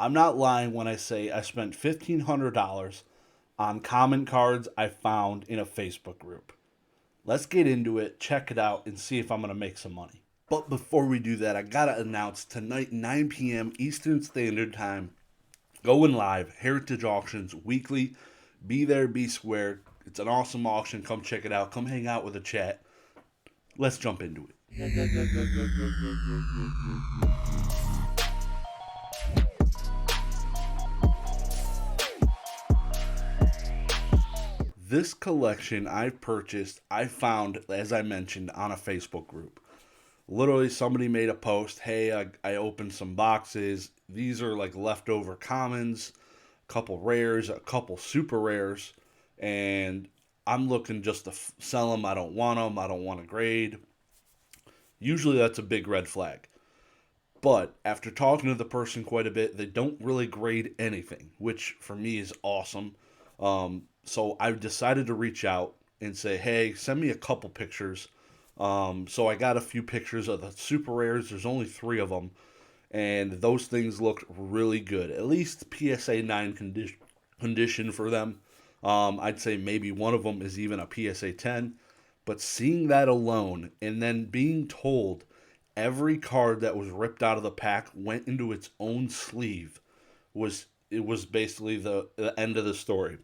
I'm not lying when I say I spent $1,500 on common cards I found in a Facebook group. Let's get into it, check it out, and see if I'm going to make some money. But before we do that, I got to announce tonight, 9 p.m. Eastern Standard Time, going live, Heritage Auctions weekly. Be there, be square. It's an awesome auction. Come check it out. Come hang out with the chat. Let's jump into it. This collection I've purchased, I found, as I mentioned, on a Facebook group. Literally, somebody made a post, hey, I opened some boxes. These are like leftover commons, a couple rares, a couple super rares, and I'm looking just to sell them. I don't want them. I don't want to grade. Usually that's a big red flag. But after talking to the person quite a bit, they don't really grade anything, which for me is awesome. So I decided to reach out and say, hey, send me a couple pictures. So I got a few pictures of the super rares. There's only three of them, and those things looked really good. At least PSA 9 condition for them. I'd say maybe one of them is even a PSA 10. But seeing that alone, and then being told every card that was ripped out of the pack went into its own sleeve, was basically the end of the story.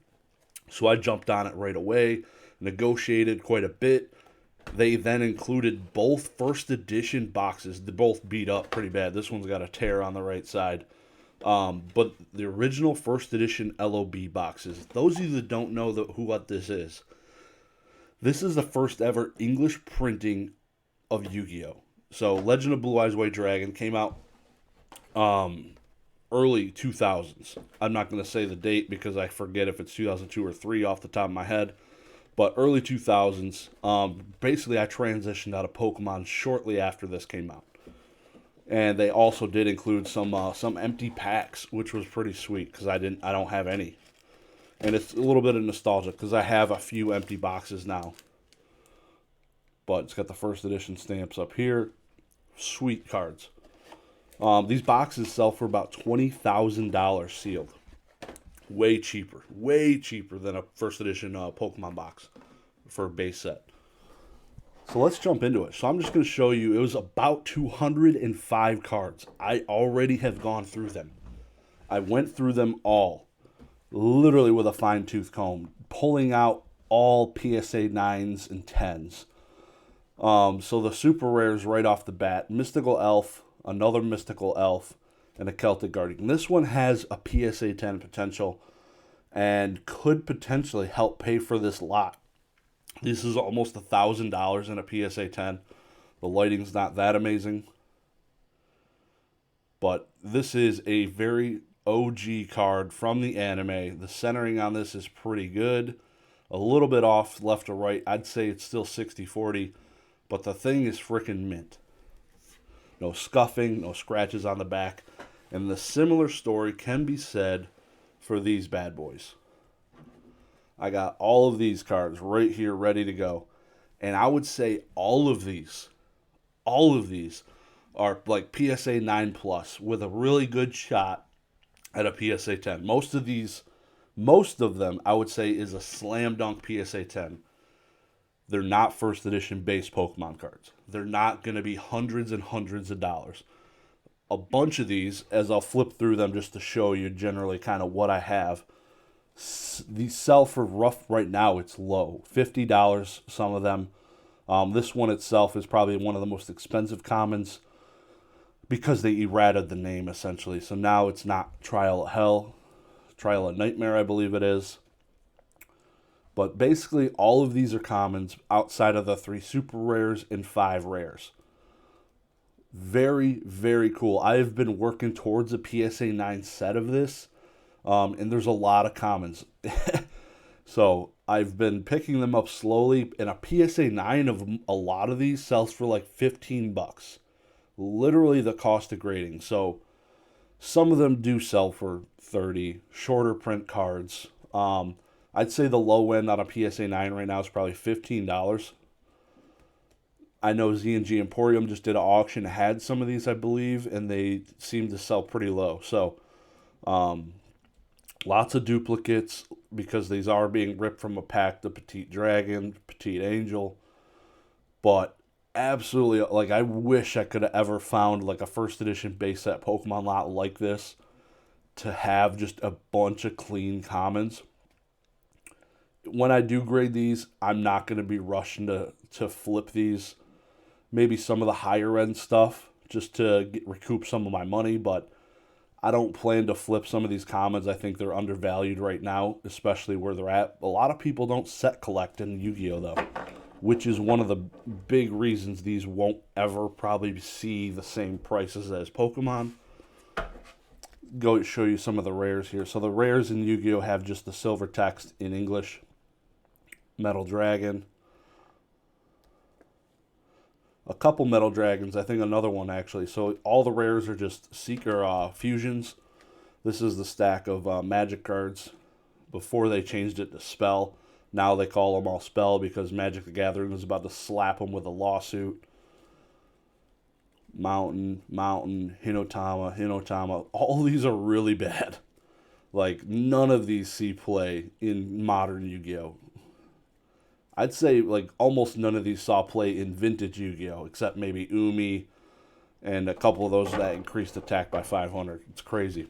So I jumped on it right away, negotiated quite a bit. They then included both first edition boxes. They both beat up pretty bad. This one's got a tear on the right side. But the original first edition LOB boxes. Those of you that don't know what this is the first ever English printing of Yu-Gi-Oh! So Legend of Blue Eyes White Dragon came out early 2000s. I'm not going to say the date because I forget if it's 2002 or 3 off the top of my head. But early 2000s, basically I transitioned out of Pokemon shortly after this came out. And they also did include some empty packs, which was pretty sweet because I don't have any. And it's a little bit of nostalgia because I have a few empty boxes now. But it's got the first edition stamps up here. Sweet cards. These boxes sell for about $20,000 sealed. Way cheaper than a first edition Pokemon box for a base set. So let's jump into it. So I'm just going to show you, it was about 205 cards. I already have gone through them. I went through them all, literally with a fine-tooth comb, pulling out all PSA 9s and 10s. So the super rares right off the bat, Mystical Elf, another Mystical Elf, and a Celtic Guardian. This one has a PSA 10 potential and could potentially help pay for this lot. This is almost $1,000 in a PSA 10. The lighting's not that amazing, but this is a very OG card from the anime. The centering on this is pretty good. A little bit off left to right. I'd say it's still 60-40, but the thing is freaking mint. No scuffing, no scratches on the back. And the similar story can be said for these bad boys. I got all of these cards right here ready to go. And I would say all of these are like PSA 9 plus with a really good shot at a PSA 10. Most of them, I would say, is a slam dunk PSA 10. They're not first edition base Pokemon cards. They're not going to be hundreds and hundreds of dollars. A bunch of these, as I'll flip through them just to show you generally kind of what I have, these sell for rough right now, it's low. $50, some of them. This one itself is probably one of the most expensive commons because they errated the name essentially. So now it's not Trial of Hell, Trial of Nightmare, I believe it is. But basically, all of these are commons outside of the 3 super rares and 5 rares. Very, very cool. I have been working towards a PSA 9 set of this, and there's a lot of commons. So I've been picking them up slowly, and a PSA 9 of a lot of these sells for like $15. Literally the cost of grading. So some of them do sell for $30. Shorter print cards. I'd say the low end on a PSA 9 right now is probably $15. I know Z&G Emporium just did an auction, had some of these, I believe, and they seem to sell pretty low. So Lots of duplicates because these are being ripped from a pack, the Petite Dragon, Petite Angel. But absolutely, like, I wish I could have ever found like a first edition base set Pokemon lot like this to have just a bunch of clean commons. When I do grade these, I'm not going to be rushing to flip these. Maybe some of the higher end stuff just to recoup some of my money, but I don't plan to flip some of these commons. I think they're undervalued right now, especially where they're at. A lot of people don't set collect in Yu-Gi-Oh though, which is one of the big reasons these won't ever probably see the same prices as Pokemon. Go show you some of the rares here. So the rares in Yu-Gi-Oh have just the silver text in English. Metal Dragon. A couple Metal Dragons. I think another one actually. So all the rares are just Seeker fusions. This is the stack of Magic cards. Before they changed it to Spell. Now they call them all Spell because Magic the Gathering is about to slap them with a lawsuit. Mountain, Hinotama. All these are really bad. Like, none of these see play in modern Yu-Gi-Oh! I'd say, like, almost none of these saw play in vintage Yu-Gi-Oh! Except maybe Umi and a couple of those that increased attack by 500. It's crazy.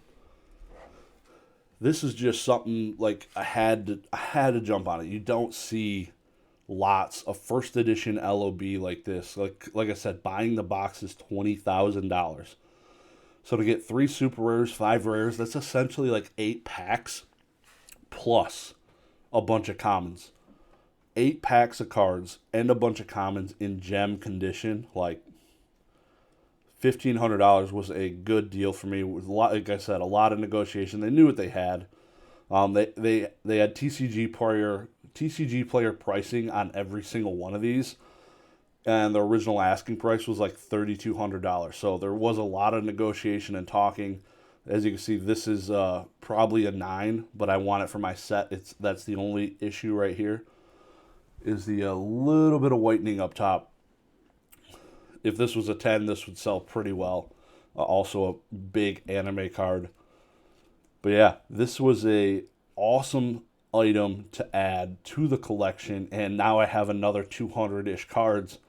This is just something, like, I had to jump on it. You don't see lots of first edition LOB like this. Like I said, buying the box is $20,000. So to get 3 super rares, 5 rares, that's essentially like 8 packs plus a bunch of commons. 8 packs of cards and a bunch of commons in gem condition. Like, $1,500 was a good deal for me. With a lot, like I said, a lot of negotiation. They knew what they had. They had TCG player pricing on every single one of these, and the original asking price was like $3,200. So there was a lot of negotiation and talking. As you can see, this is probably a 9, but I want it for my set. That's the only issue right here. Is the little bit of whitening up top. If this was a 10, this would sell pretty well. Also a big anime card. But yeah, this was a awesome item to add to the collection, and now I have another 200-ish cards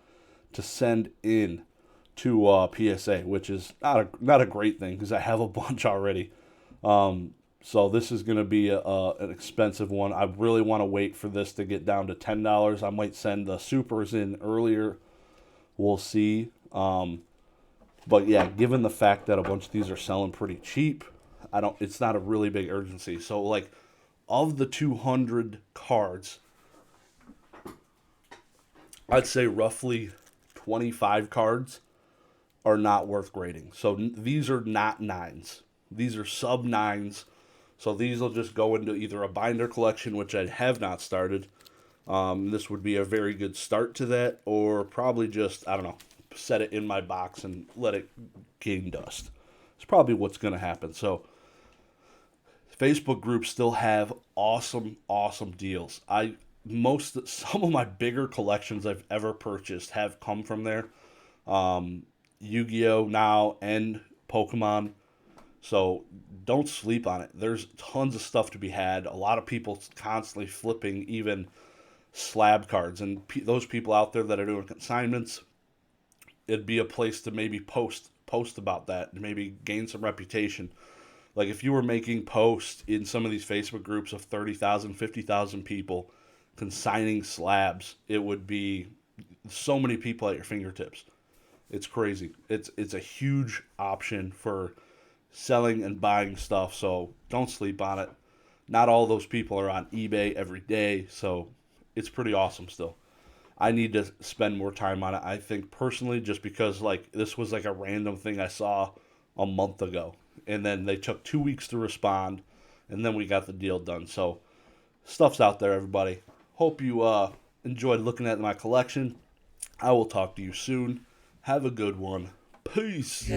to send in to PSA, which is not a great thing because I have a bunch already. So this is going to be an expensive one. I really want to wait for this to get down to $10. I might send the supers in earlier. We'll see. But yeah, given the fact that a bunch of these are selling pretty cheap, it's not a really big urgency. So like, of the 200 cards, I'd say roughly 25 cards are not worth grading. So these are not 9s. These are sub 9s. So these will just go into either a binder collection, which I have not started. This would be a very good start to that, or probably just, I don't know, set it in my box and let it gain dust. It's probably what's going to happen. So Facebook groups still have awesome deals. Some of my bigger collections I've ever purchased have come from there. Yu-Gi-Oh! Now and Pokemon. So don't sleep on it. There's tons of stuff to be had. A lot of people constantly flipping even slab cards. And those people out there that are doing consignments, it'd be a place to maybe post about that and maybe gain some reputation. Like, if you were making posts in some of these Facebook groups of 30,000, 50,000 people consigning slabs, it would be so many people at your fingertips. It's crazy. It's a huge option for selling and buying stuff, so don't sleep on it. Not all those people are on eBay every day, so it's pretty awesome still. I need to spend more time on it, I think, personally, just because, like, this was like a random thing I saw a month ago, and then they took 2 weeks to respond, and then we got the deal done. So stuff's out there, everybody. Hope you enjoyed looking at my collection. I will talk to you soon. Have a good one. Peace.